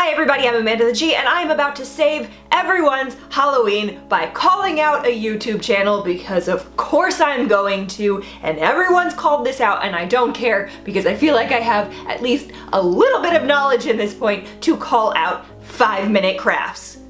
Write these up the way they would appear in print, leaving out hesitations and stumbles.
Hi everybody, I'm Amanda the G, and I'm about to save everyone's Halloween by calling out a YouTube channel because of course I'm going to, and everyone's called this out and I don't care because I feel like I have at least a little bit of knowledge in this point to call out 5-minute crafts.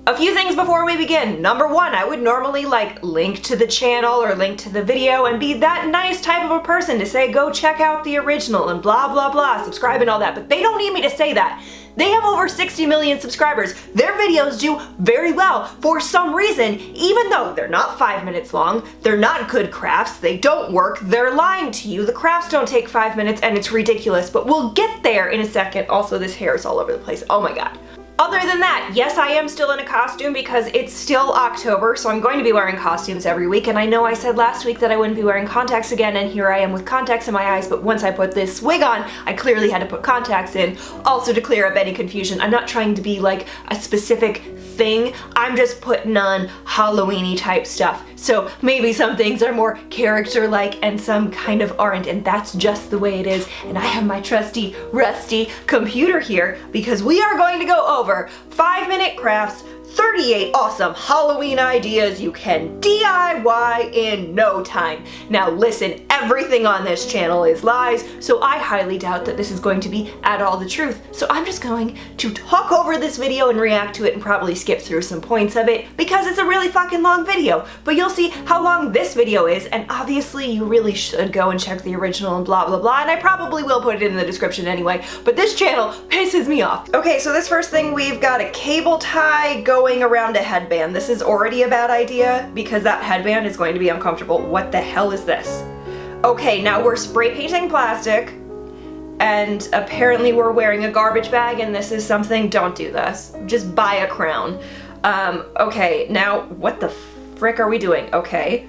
A few things before we begin. Number one, I would normally link to the channel or link to the video and be that nice type of a person to say go check out the original and blah blah blah, subscribe and all that, but they don't need me to say that. They have over 60 million subscribers. Their videos do very well for some reason, even though they're not 5 minutes long, they're not good crafts, they don't work, they're lying to you, the crafts don't take 5 minutes and it's ridiculous, but we'll get there in a second. Also, this hair is all over the place. Oh my god. Other than that, yes, I am still in a costume because it's still October, so I'm going to be wearing costumes every week, and I know I said last week that I wouldn't be wearing contacts again, and here I am with contacts in my eyes, but once I put this wig on, I clearly had to put contacts in. Also, to clear up any confusion, I'm not trying to be like a specific thing, I'm just putting on Halloween-y type stuff. So maybe some things are more character-like and some kind of aren't, and that's just the way it is. And I have my trusty, rusty computer here because we are going to go over 5-minute crafts, 38 awesome Halloween ideas you can DIY in no time. Now listen, everything on this channel is lies, so I highly doubt that this is going to be at all the truth. So I'm just going to talk over this video and react to it and probably skip through some points of it because it's a really fucking long video. But you'll see how long this video is, and obviously you really should go and check the original and blah blah blah, and I probably will put it in the description anyway, but this channel pisses me off. Okay, so this first thing, we've got a cable tie going around a headband. This is already a bad idea because that headband is going to be uncomfortable. What the hell is this? Okay, now we're spray painting plastic and apparently we're wearing a garbage bag, and this is something, don't do this. Just buy a crown. Okay, now what the frick are we doing? Okay.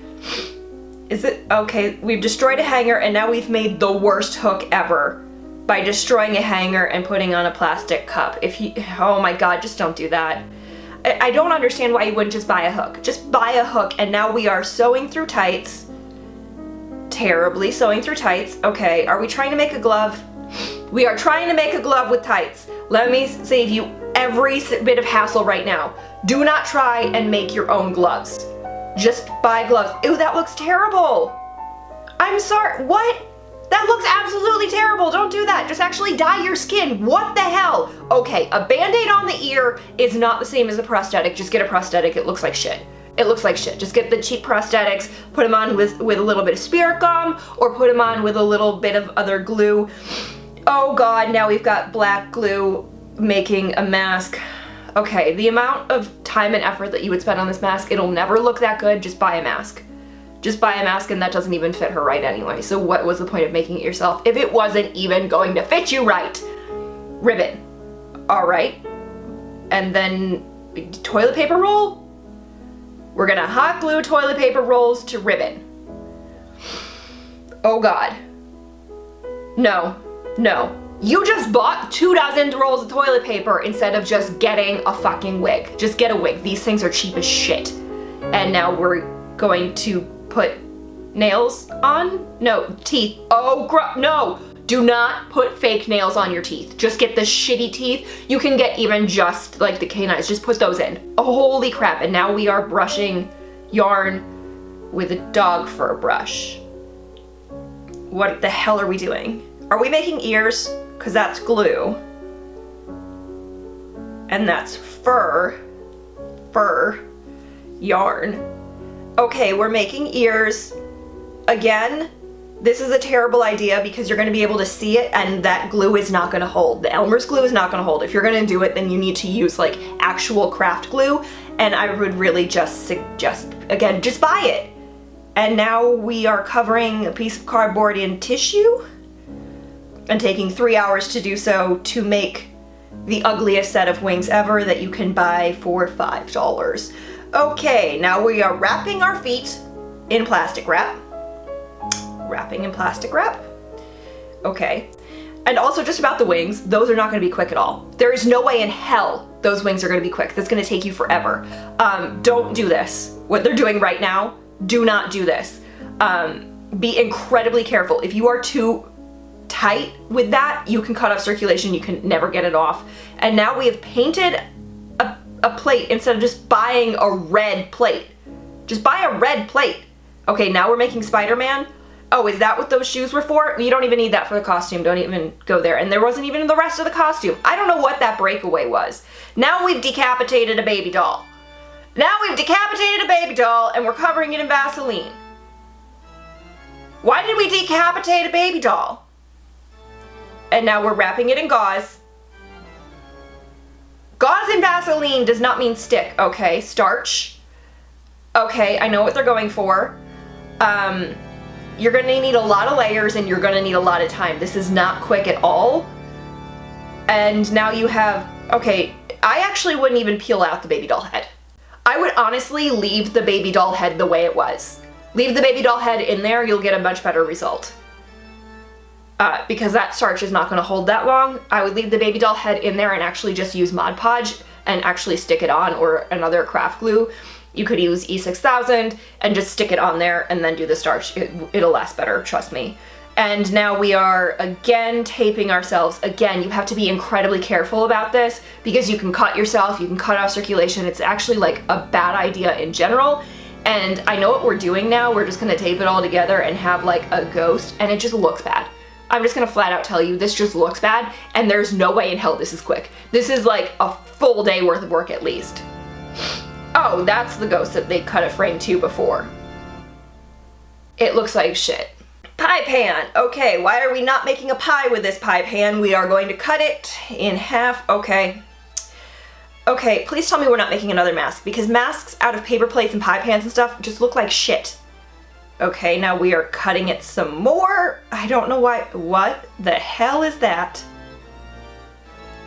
Is it, okay, we've destroyed a hanger and now we've made the worst hook ever by destroying a hanger and putting on a plastic cup. Oh my god, just don't do that. I don't understand why you wouldn't just buy a hook. Just buy a hook, and now we are sewing through tights. Terribly sewing through tights. Okay, are we trying to make a glove? We are trying to make a glove with tights. Let me save you every bit of hassle right now. Do not try and make your own gloves. Just buy gloves. Ew, that looks terrible. I'm sorry, what? That looks absolutely terrible. Don't do that. Just actually dye your skin. What the hell? Okay, a band-aid on the ear is not the same as a prosthetic. Just get a prosthetic. It looks like shit. It looks like shit. Just get the cheap prosthetics, put them on with a little bit of spirit gum, or put them on with a little bit of other glue. Oh god, now we've got black glue making a mask. Okay, the amount of time and effort that you would spend on this mask, it'll never look that good. Just buy a mask. Just buy a mask, and that doesn't even fit her right anyway. So what was the point of making it yourself if it wasn't even going to fit you right? Ribbon. All right. And then toilet paper roll? We're gonna hot glue toilet paper rolls to ribbon. Oh god. No. No. You just bought 24 rolls of toilet paper instead of just getting a fucking wig. Just get a wig. These things are cheap as shit. And now we're going to put nails on? No, teeth. Oh, no! Do not put fake nails on your teeth. Just get the shitty teeth. You can get even just like the canines. Just put those in. Oh, holy crap. And now we are brushing yarn with a dog fur brush. What the hell are we doing? Are we making ears? Because that's glue. And that's fur yarn. Okay, we're making ears. Again, this is a terrible idea because you're going to be able to see it and that glue is not going to hold. The Elmer's glue is not going to hold. If you're going to do it, then you need to use like actual craft glue, and I would really just suggest, again, just buy it. And now we are covering a piece of cardboard in tissue and taking 3 hours to do so to make the ugliest set of wings ever that you can buy for $5. Okay, now we are wrapping our feet in plastic wrap. Wrapping in plastic wrap. Okay. And also just about the wings, those are not going to be quick at all. There is no way in hell those wings are going to be quick. That's going to take you forever. Don't do this. What they're doing right now, do not do this. Be incredibly careful. If you are too tight with that, you can cut off circulation, you can never get it off. And now we have painted a plate instead of just buying a red plate. Just buy a red plate. Okay, now we're making Spider-Man. Oh, is that what those shoes were for? You don't even need that for the costume. Don't even go there. And there wasn't even the rest of the costume. I don't know what that breakaway was. Now we've decapitated a baby doll. Now we've decapitated a baby doll and we're covering it in Vaseline. Why did we decapitate a baby doll? And now we're wrapping it in gauze. Gauze and Vaseline does not mean stick, okay? Starch. Okay, I know what they're going for. You're gonna need a lot of layers and you're gonna need a lot of time. This is not quick at all. And now you have, okay, I actually wouldn't even peel out the baby doll head. I would honestly leave the baby doll head the way it was. Leave the baby doll head in there, you'll get a much better result. Because that starch is not gonna hold that long. I would leave the baby doll head in there and actually just use Mod Podge and actually stick it on, or another craft glue. You could use E6000 and just stick it on there and then do the starch. It'll last better, trust me. And now we are again taping ourselves. Again, you have to be incredibly careful about this because you can cut yourself, you can cut off circulation. It's actually like a bad idea in general. And I know what we're doing now. We're just gonna tape it all together and have like a ghost, and it just looks bad. I'm just gonna flat out tell you, this just looks bad, and there's no way in hell this is quick. This is like a full day worth of work at least. Oh, that's the ghost that they cut a frame to before. It looks like shit. Pie pan. Okay, why are we not making a pie with this pie pan? We are going to cut it in half. Okay. Okay, please tell me we're not making another mask, because masks out of paper plates and pie pans and stuff just look like shit. Okay, now we are cutting it some more. I don't know why. What the hell is that?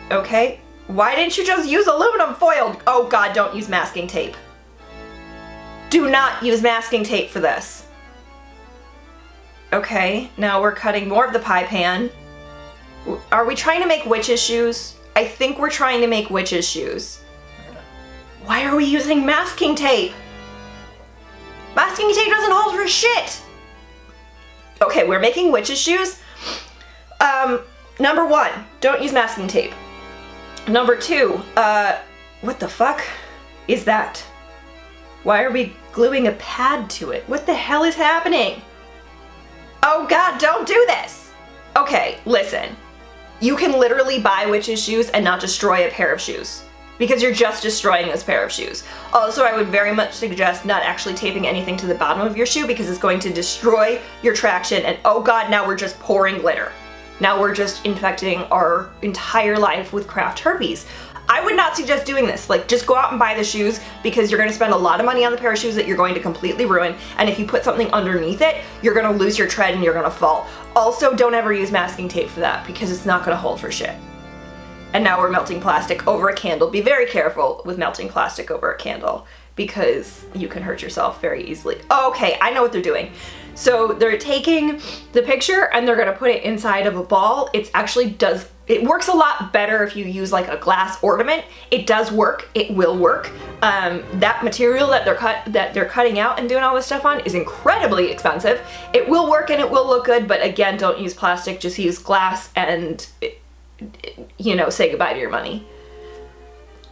Okay. Why didn't you just use aluminum foil? Oh God, don't use masking tape. Do not use masking tape for this. Okay, now we're cutting more of the pie pan. Are we trying to make witches' shoes? I think we're trying to make witches' shoes. Why are we using masking tape? Masking tape doesn't hold for shit. Okay, we're making witches' shoes. Number 1, don't use masking tape. Number 2, what the fuck is that? Why are we gluing a pad to it? What the hell is happening? Oh God, don't do this. Okay, listen. You can literally buy witches' shoes and not destroy a pair of shoes, because you're just destroying this pair of shoes. Also, I would very much suggest not actually taping anything to the bottom of your shoe because it's going to destroy your traction, and oh God, now we're just pouring glitter. Now we're just infecting our entire life with craft herpes. I would not suggest doing this. Like, just go out and buy the shoes, because you're gonna spend a lot of money on the pair of shoes that you're going to completely ruin, and if you put something underneath it, you're gonna lose your tread and you're gonna fall. Also, don't ever use masking tape for that, because it's not gonna hold for shit. And now we're melting plastic over a candle. Be very careful with melting plastic over a candle, because you can hurt yourself very easily. Okay, I know what they're doing. So they're taking the picture and they're gonna put it inside of a ball. It works a lot better if you use like a glass ornament. It does work, it will work. That material that they're cutting out and doing all this stuff on is incredibly expensive. It will work and it will look good, but again, don't use plastic, just use glass and, you know, say goodbye to your money.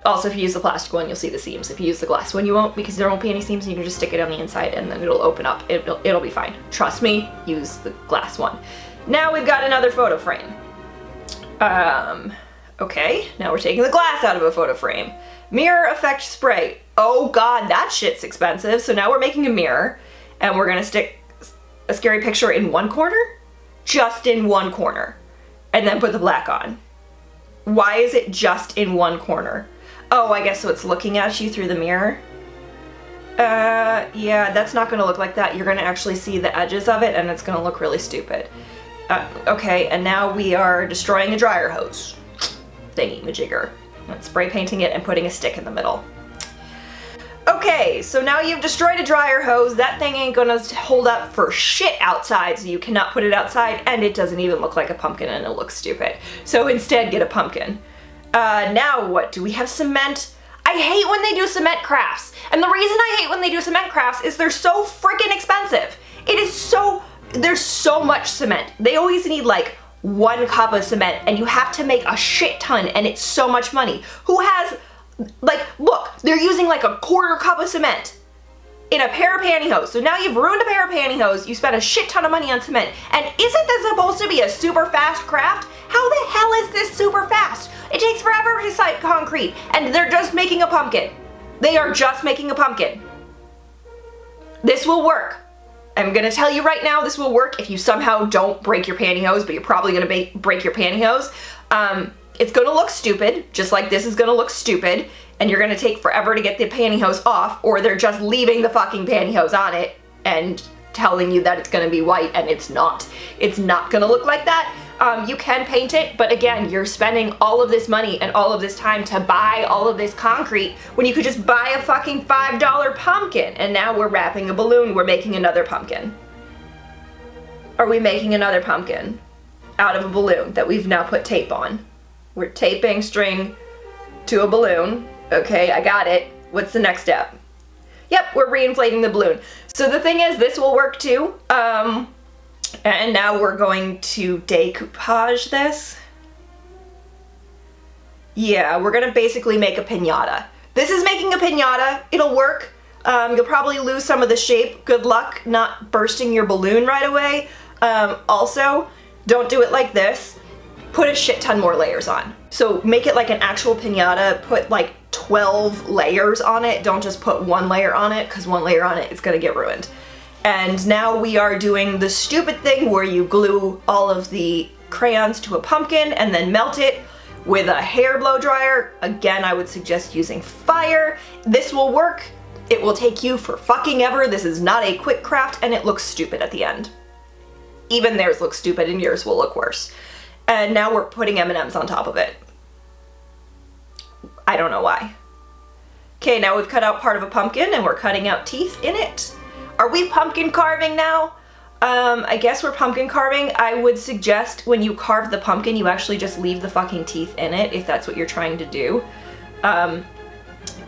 Also, if you use the plastic one, you'll see the seams. If you use the glass one, you won't, because there won't be any seams, and you can just stick it on the inside and then it'll open up. It'll be fine. Trust me, use the glass one. Now we've got another photo frame. Okay, now we're taking the glass out of a photo frame. Mirror effect spray. Oh God, that shit's expensive. So now we're making a mirror, and we're gonna stick a scary picture in one corner, just in one corner, and then put the black on. Why is it just in one corner? Oh, I guess so it's looking at you through the mirror. Yeah, that's not gonna look like that. You're gonna actually see the edges of it and it's gonna look really stupid. Okay, and now we are destroying a dryer hose thingy-majigger. Spray painting it and putting a stick in the middle. Okay, so now you've destroyed a dryer hose. That thing ain't gonna hold up for shit outside, so you cannot put it outside, and it doesn't even look like a pumpkin and it looks stupid. So instead, get a pumpkin. Now what? Do we have cement? I hate when they do cement crafts. And the reason I hate when they do cement crafts is they're so freaking expensive. There's so much cement. They always need like 1 cup of cement and you have to make a shit ton and it's so much money. Who has, like, look, they're using like a 1/4 cup of cement in a pair of pantyhose. So now you've ruined a pair of pantyhose, you spent a shit ton of money on cement, and isn't this supposed to be a super fast craft? How the hell is this super fast? It takes forever to cite concrete, and they're just making a pumpkin. They are just making a pumpkin. This will work. I'm gonna tell you right now, this will work if you somehow don't break your pantyhose, but you're probably gonna break your pantyhose. It's gonna look stupid, just like this is gonna look stupid, and you're gonna take forever to get the pantyhose off, or they're just leaving the fucking pantyhose on it and telling you that it's gonna be white, and it's not. It's not gonna look like that. You can paint it, but again, you're spending all of this money and all of this time to buy all of this concrete when you could just buy a fucking $5 pumpkin. And now we're wrapping a balloon, we're making another pumpkin. Are we making another pumpkin out of a balloon that we've now put tape on? We're taping string to a balloon. Okay, I got it. What's the next step? Yep, we're reinflating the balloon. So the thing is, this will work too. And now we're going to decoupage this. Yeah, we're gonna basically make a piñata. This is making a piñata. It'll work. You'll probably lose some of the shape. Good luck not bursting your balloon right away. Also, don't do it like this. Put a shit ton more layers on. So make it like an actual piñata. Put like 12 layers on it. Don't just put 1 layer on it, because 1 layer on it is gonna get ruined. And now we are doing the stupid thing where you glue all of the crayons to a pumpkin and then melt it with a hair blow dryer. Again, I would suggest using fire. This will work. It will take you for fucking ever. This is not a quick craft, and it looks stupid at the end. Even theirs looks stupid and yours will look worse. And now we're putting M&Ms on top of it. I don't know why. Okay, now we've cut out part of a pumpkin and we're cutting out teeth in it. Are we pumpkin carving now? I guess we're pumpkin carving. I would suggest when you carve the pumpkin, you actually just leave the fucking teeth in it, if that's what you're trying to do.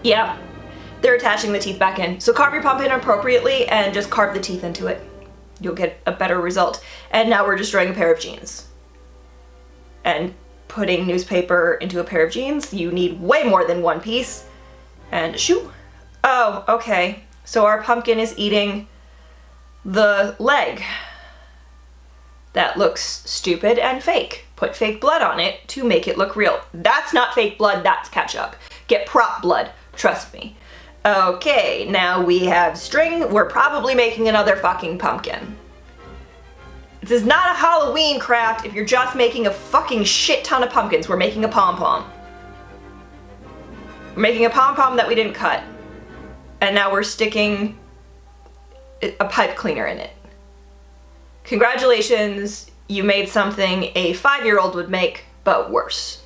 Yeah, they're attaching the teeth back in. So carve your pumpkin appropriately and just carve the teeth into it. You'll get a better result. And now we're just drawing a pair of jeans. And putting newspaper into a pair of jeans, you need way more than 1 piece. And a shoe. Oh, okay. So our pumpkin is eating the leg. That looks stupid and fake. Put fake blood on it to make it look real. That's not fake blood, that's ketchup. Get prop blood, trust me. Okay, now we have string. We're probably making another fucking pumpkin. This is not a Halloween craft if you're just making a fucking shit ton of pumpkins. We're making a pom-pom. We're making a pom-pom that we didn't cut. And now we're sticking a pipe cleaner in it. Congratulations, you made something a 5-year-old would make, but worse.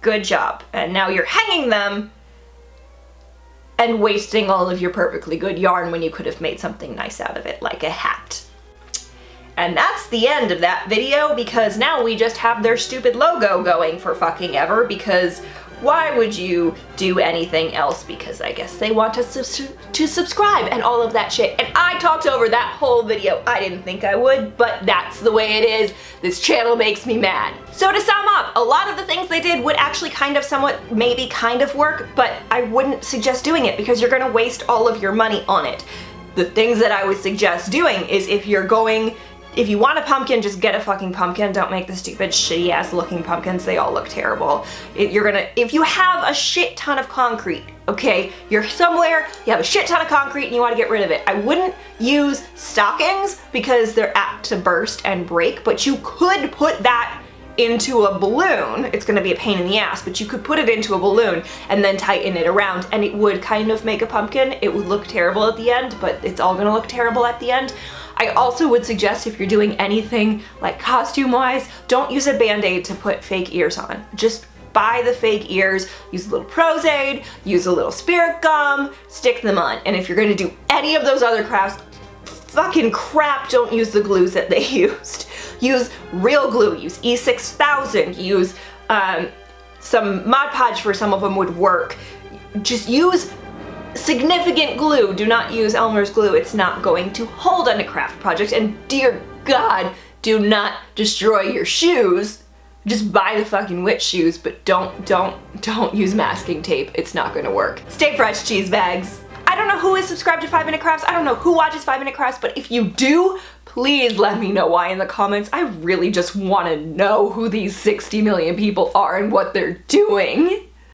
Good job. And now you're hanging them and wasting all of your perfectly good yarn when you could have made something nice out of it, like a hat. And that's the end of that video, because now we just have their stupid logo going for fucking ever, because why would you do anything else? Because I guess they want us to subscribe and all of that shit. And I talked over that whole video. I didn't think I would, but that's the way it is. This channel makes me mad. So to sum up, a lot of the things they did would actually kind of somewhat maybe kind of work, but I wouldn't suggest doing it because you're gonna waste all of your money on it. The things that I would suggest doing is if you want a pumpkin, just get a fucking pumpkin. Don't make the stupid shitty ass looking pumpkins. They all look terrible. If you have a shit ton of concrete, okay, you're somewhere, you have a shit ton of concrete and you want to get rid of it. I wouldn't use stockings because they're apt to burst and break, but you could put that into a balloon. It's gonna be a pain in the ass, but you could put it into a balloon and then tighten it around and it would kind of make a pumpkin. It would look terrible at the end, but it's all gonna look terrible at the end. I also would suggest if you're doing anything like costume-wise, don't use a Band-Aid to put fake ears on. Just buy the fake ears, use a little Pros-Aid, use a little spirit gum, stick them on. And if you're gonna do any of those other crafts, fucking crap, don't use the glues that they used. Use real glue, use E6000, use some Mod Podge for some of them would work. Just use significant glue. Do not use Elmer's glue. It's not going to hold on a craft project, and dear God, do not destroy your shoes. Just buy the fucking witch shoes, but don't use masking tape. It's not gonna work. Stay fresh, cheese bags. I don't know who is subscribed to 5 Minute Crafts. I don't know who watches 5 Minute Crafts, but if you do, please let me know why in the comments. I really just want to know who these 60 million people are and what they're doing.